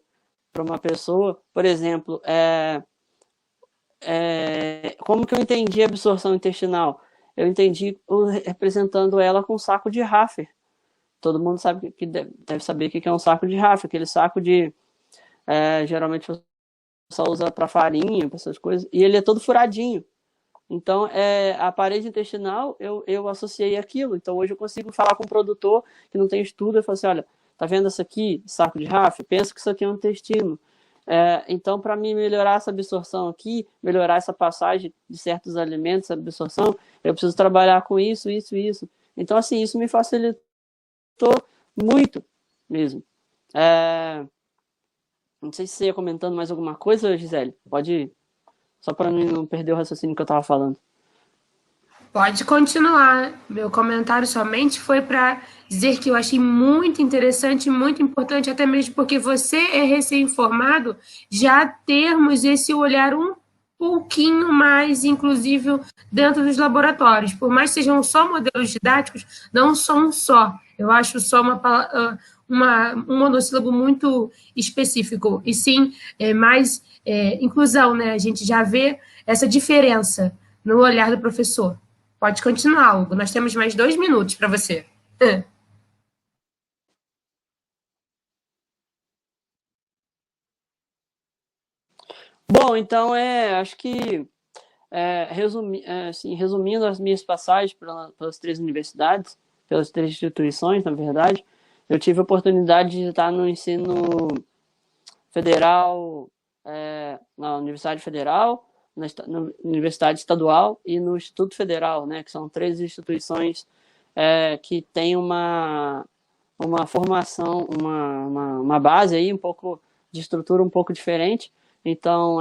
para uma pessoa. Por exemplo, como que eu entendi a absorção intestinal? Eu entendi representando ela com um saco de Raffer. Todo mundo sabe deve saber o que é um saco de Raffer, aquele saco de geralmente só usa para farinha, para essas coisas, e ele é todo furadinho. Então, a parede intestinal, eu associei aquilo. Então, hoje eu consigo falar com um produtor que não tem estudo e falar assim, olha, tá vendo isso aqui, saco de Raffer? Pensa que isso aqui é um intestino. Então, para mim melhorar essa absorção aqui, melhorar essa passagem de certos alimentos, essa absorção, eu preciso trabalhar com isso. Então, assim, isso me facilitou muito mesmo. Não sei se você ia comentando mais alguma coisa, Gisele. Pode ir. Só para não perder o raciocínio que eu estava falando. Pode continuar. Meu comentário somente foi para dizer que eu achei muito interessante, muito importante, até mesmo porque você é recém-formado, já termos esse olhar um pouquinho mais inclusivo dentro dos laboratórios. Por mais que sejam só modelos didáticos, não são só. Eu acho só um monossílabo muito específico. E sim, mais inclusão, né? A gente já vê essa diferença no olhar do professor. Pode continuar, Hugo. Nós temos mais 2 minutos para você. Bom, então, acho que, resumindo as minhas passagens pelas 3 universidades, pelas 3 instituições, na verdade, eu tive a oportunidade de estar no ensino federal, na Universidade Federal, na Universidade Estadual e no Instituto Federal, né, que são 3 instituições que tem uma formação, uma base aí um pouco de estrutura um pouco diferente. Então,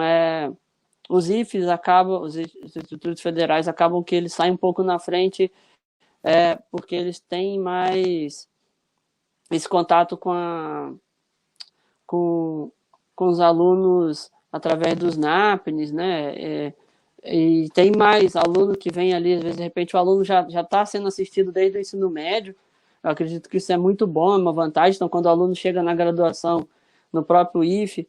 os IFES acabam, os institutos federais acabam que eles saem um pouco na frente, porque eles têm mais esse contato com os alunos através dos NAPNs, né? E tem mais aluno que vem ali, às vezes, de repente, o aluno já está sendo assistido desde o ensino médio. Eu acredito que isso é muito bom, é uma vantagem. Então, quando o aluno chega na graduação, no próprio IFE,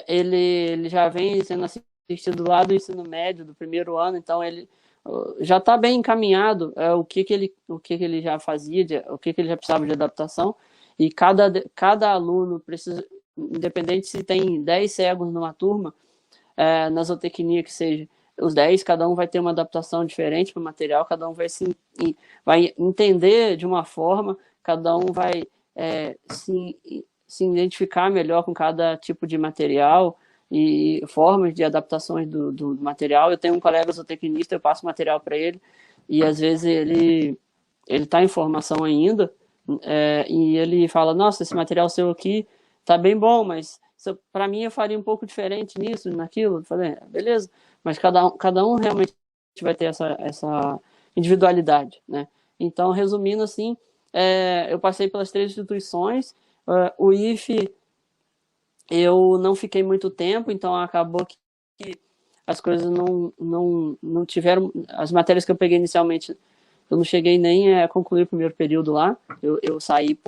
ele já vem sendo assistido lá do ensino médio, do primeiro ano, então ele já está bem encaminhado o que ele já fazia, o que ele já precisava de adaptação, e cada aluno precisa, independente se tem 10 cegos numa turma, na zootecnia que seja, os 10, cada um vai ter uma adaptação diferente para o material, cada um vai entender de uma forma, cada um vai se identificar melhor com cada tipo de material e formas de adaptações do material. Eu tenho um colega zootecnista, eu passo material para ele, e às vezes ele está em formação ainda, e ele fala, nossa, esse material seu aqui está bem bom, mas para mim eu faria um pouco diferente nisso, naquilo. Eu falei, beleza, mas cada um realmente vai ter essa individualidade, né? Então, resumindo assim, eu passei pelas 3 instituições. O IFE eu não fiquei muito tempo, então acabou que as coisas não tiveram, as matérias que eu peguei inicialmente, eu não cheguei nem a concluir o primeiro período lá. Eu saí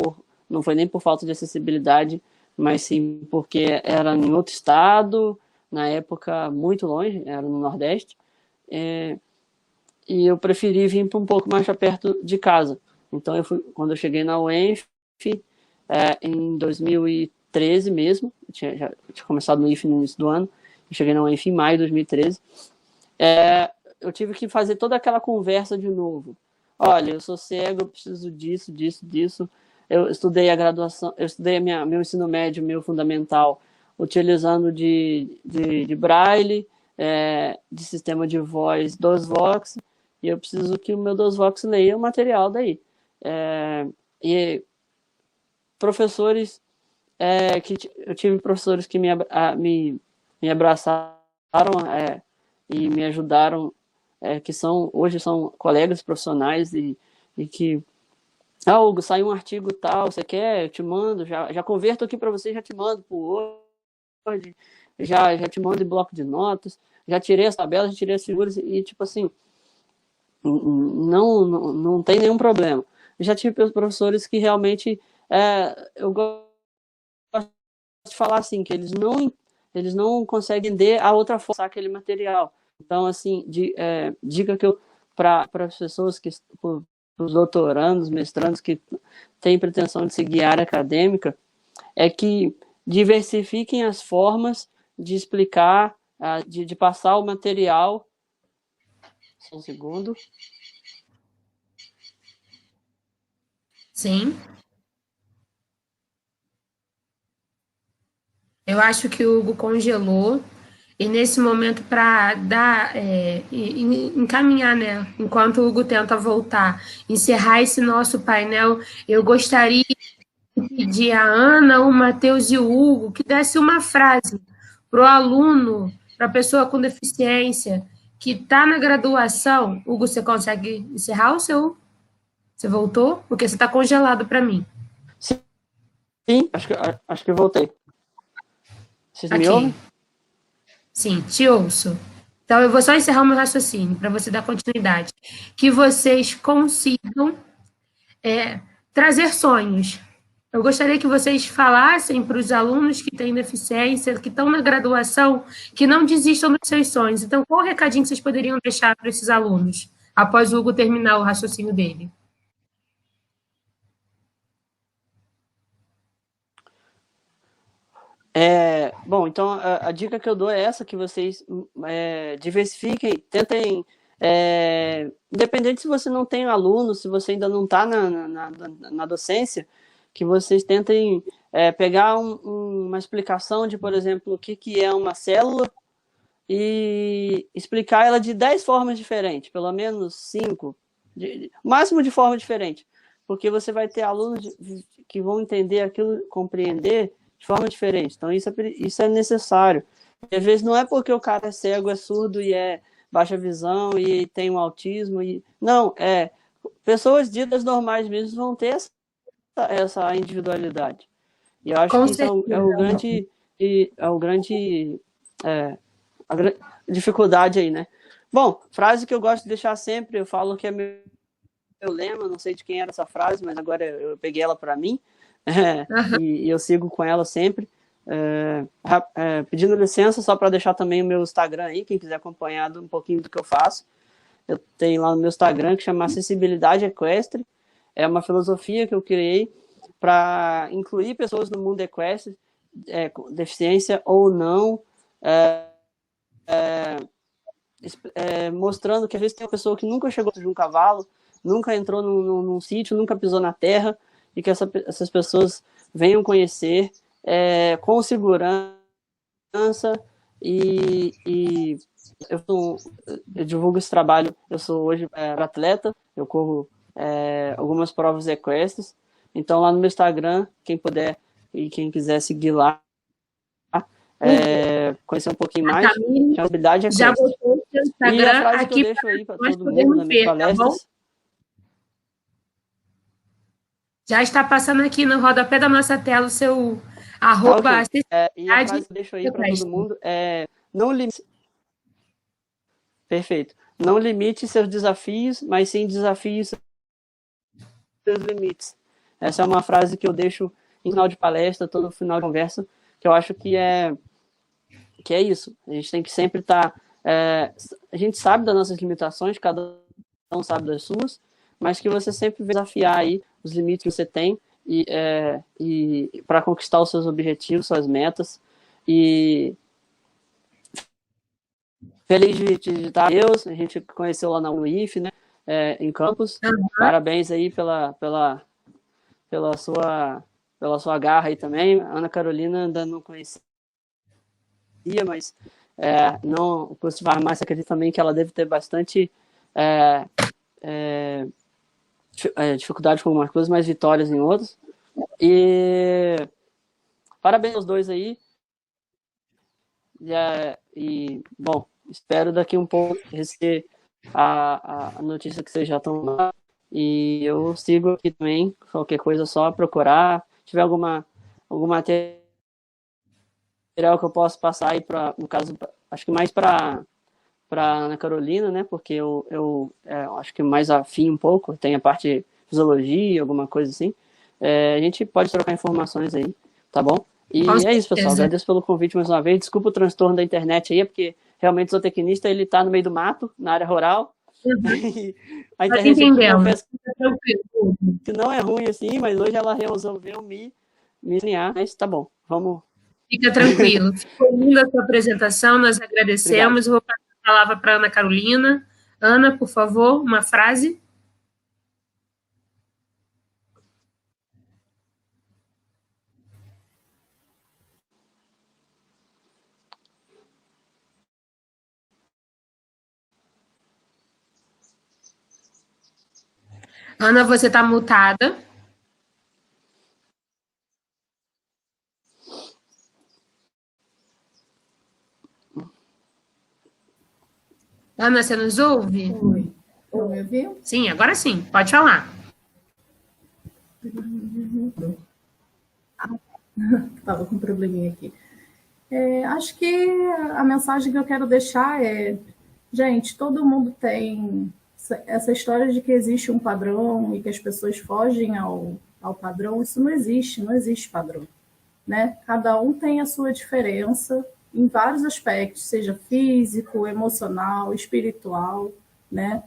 não foi nem por falta de acessibilidade, mas sim porque era em outro estado, na época muito longe, era no Nordeste, e eu preferi vir para um pouco mais para perto de casa. Então, quando eu cheguei na UENF, em 2013 mesmo, já tinha começado no IFE no início do ano, eu cheguei na UENF em maio de 2013, eu tive que fazer toda aquela conversa de novo. Olha, eu sou cego, eu preciso disso. Eu estudei a graduação, eu estudei meu ensino médio, meu fundamental, utilizando de Braille, de sistema de voz DOSVox, e eu preciso que o meu DOSVox leia o material daí. E professores, eu tive professores que me abraçaram e me ajudaram, que hoje são colegas profissionais e que, Hugo, saiu um artigo tal, você quer? Eu te mando, já converto aqui para você, já te mando por Word, já te mando em bloco de notas, já tirei as tabelas, já tirei as figuras, e tipo assim, não tem nenhum problema. Eu já tive professores que realmente, eu gosto de falar assim, que eles não conseguem entender a outra forma aquele material. Então, assim, dica que eu, para as pessoas para os doutorandos, mestrandos que têm pretensão de seguir a área acadêmica, é que diversifiquem as formas de explicar, de passar o material. Só um segundo. Sim. Eu acho que o Hugo congelou. E nesse momento, para encaminhar, né? Enquanto o Hugo tenta voltar, encerrar esse nosso painel, eu gostaria de pedir a Ana, o Matheus e o Hugo que desse uma frase para o aluno, para a pessoa com deficiência que está na graduação. Hugo, você consegue encerrar o seu? Você voltou? Porque você está congelado para mim. Sim, acho que eu voltei. Vocês me ouvem? Sim, te ouço. Então, eu vou só encerrar o meu raciocínio, para você dar continuidade. Que vocês consigam trazer sonhos. Eu gostaria que vocês falassem para os alunos que têm deficiência, que estão na graduação, que não desistam dos seus sonhos. Então, qual o recadinho que vocês poderiam deixar para esses alunos, após o Hugo terminar o raciocínio dele? Bom, então a dica que eu dou é essa, que vocês diversifiquem, tentem, independente se você não tem aluno, se você ainda não está na docência, que vocês tentem pegar uma explicação de, por exemplo, o que é uma célula e explicar ela de 10 formas diferentes, pelo menos 5, máximo de forma diferente, porque você vai ter alunos que vão entender aquilo, compreender de forma diferente. Então, isso é necessário. E, às vezes, não é porque o cara é cego, é surdo e é baixa visão e tem um autismo. Não, pessoas ditas normais mesmo vão ter essa individualidade. E eu acho que isso a grande dificuldade aí, né? Bom, frase que eu gosto de deixar sempre, eu falo que é meu lema, não sei de quem era essa frase, mas agora eu peguei ela para mim, e eu sigo com ela sempre. Pedindo licença só para deixar também o meu Instagram aí, quem quiser acompanhar um pouquinho do que eu faço. Eu tenho lá no meu Instagram que chama Acessibilidade Equestre. É uma filosofia que eu criei para incluir pessoas no mundo equestre, com deficiência ou não, mostrando que às vezes tem uma pessoa que nunca chegou de um cavalo, nunca entrou num sítio, nunca pisou na terra, e que essas pessoas venham conhecer com segurança. E eu divulgo esse trabalho. Eu sou hoje atleta, eu corro algumas provas equestres. Então, lá no meu Instagram, quem puder e quem quiser seguir lá, conhecer um pouquinho mais, habilidade equestre. Já botou o seu Instagram e a frase aqui que eu deixo aí para todo mundo nas minhas palestras. Tá, já está passando aqui no rodapé da nossa tela o seu arroba. Okay. E a frase que eu deixo aí para todo mundo é: não limite. Perfeito. Não limite seus desafios, mas sim desafie seus limites. Essa é uma frase que eu deixo em final de palestra, todo final de conversa, que eu acho que é isso. A gente tem que sempre estar... a gente sabe das nossas limitações, cada um sabe das suas, mas que você sempre vai desafiar aí os limites que você tem e para conquistar os seus objetivos, suas metas. E feliz de estar com Deus. A gente conheceu lá na UIF, né? Em Campos. Uhum. Parabéns aí pela sua garra aí também. A Ana Carolina ainda não conhecia, mas o curso de farmácia, acredito também que ela deve ter bastante dificuldade com algumas coisas, mas vitórias em outras. E parabéns aos dois aí. E bom, espero daqui um pouco receber a notícia que vocês já estão lá. E eu sigo aqui também. Qualquer coisa, só procurar. Se tiver algum material que eu possa passar aí, no caso, acho que mais para Ana Carolina, né? Porque eu acho que mais afim um pouco. Tem a parte de fisiologia, alguma coisa assim. A gente pode trocar informações aí, tá bom? E é isso, pessoal. Agradeço pelo convite mais uma vez. Desculpa o transtorno da internet aí, porque realmente o zootecnista, ele tá no meio do mato, na área rural. Uhum. A internet que não é ruim assim, mas hoje ela resolveu me ensinar, mas tá bom, vamos. Fica tranquilo. Ficou linda a sua apresentação, nós agradecemos. Eu vou passar a palavra para Ana Carolina. Ana, por favor, uma frase. Ana, você está mutada. Ana, você nos ouve? Oi. Estão me ouvindo? Sim, agora sim. Pode falar. Estava com um probleminha aqui. Acho que a mensagem que eu quero deixar é: gente, todo mundo tem essa história de que existe um padrão e que as pessoas fogem ao padrão. Isso não existe padrão, né? Cada um tem a sua diferença em vários aspectos, seja físico, emocional, espiritual, né?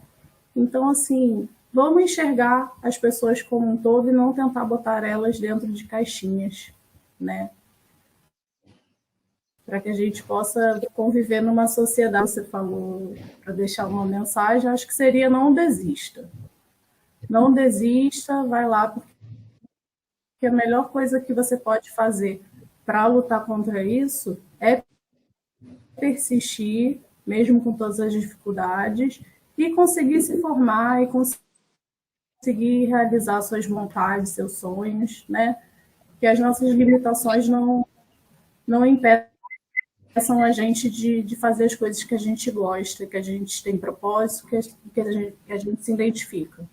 Então, assim, vamos enxergar as pessoas como um todo e não tentar botar elas dentro de caixinhas, né? Para que a gente possa conviver numa sociedade. Você falou para deixar uma mensagem, acho que seria: não desista. Não desista, vai lá, porque a melhor coisa que você pode fazer para lutar contra isso é persistir, mesmo com todas as dificuldades, e conseguir se formar e conseguir conseguir realizar suas vontades, seus sonhos, né? Que as nossas limitações não impeçam a gente de fazer as coisas que a gente gosta, que a gente tem propósito, que a gente se identifica.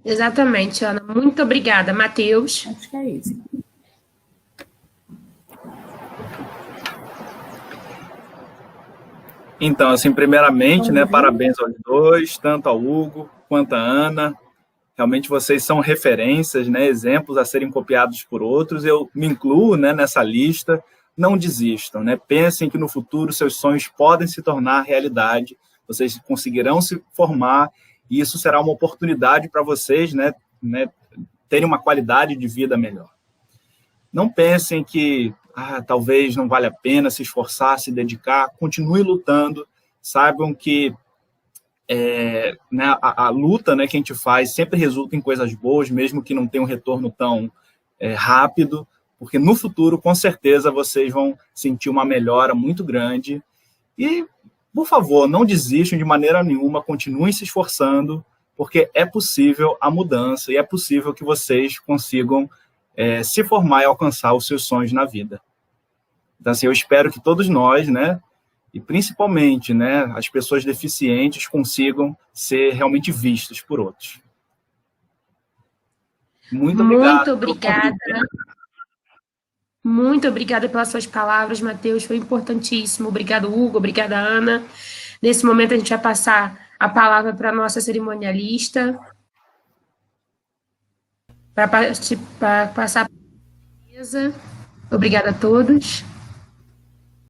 Exatamente, Ana. Muito obrigada. Matheus. Acho que é isso. Então, assim, primeiramente, né, parabéns aos dois, tanto ao Hugo quanto à Ana. Realmente vocês são referências, né, exemplos a serem copiados por outros. Eu me incluo, né, nessa lista. Não desistam, né? Pensem que no futuro seus sonhos podem se tornar realidade. Vocês conseguirão se formar e isso será uma oportunidade para vocês, né, terem uma qualidade de vida melhor. Não pensem que talvez não vale a pena se esforçar, se dedicar. Continue lutando. Saibam que né, a luta, né, que a gente faz sempre resulta em coisas boas, mesmo que não tenha um retorno tão rápido, porque no futuro, com certeza, vocês vão sentir uma melhora muito grande. E, por favor, não desistam de maneira nenhuma, continuem se esforçando, porque é possível a mudança e é possível que vocês consigam se formar e alcançar os seus sonhos na vida. Então, assim, eu espero que todos nós, né, e principalmente, né, as pessoas deficientes consigam ser realmente vistas por outros. Muito obrigado. Muito obrigada. Muito obrigada pelas suas palavras, Matheus, foi importantíssimo. Obrigado, Hugo, obrigada, Ana. Nesse momento, a gente vai passar a palavra para a nossa cerimonialista, para passar a mesa. Obrigada a todos.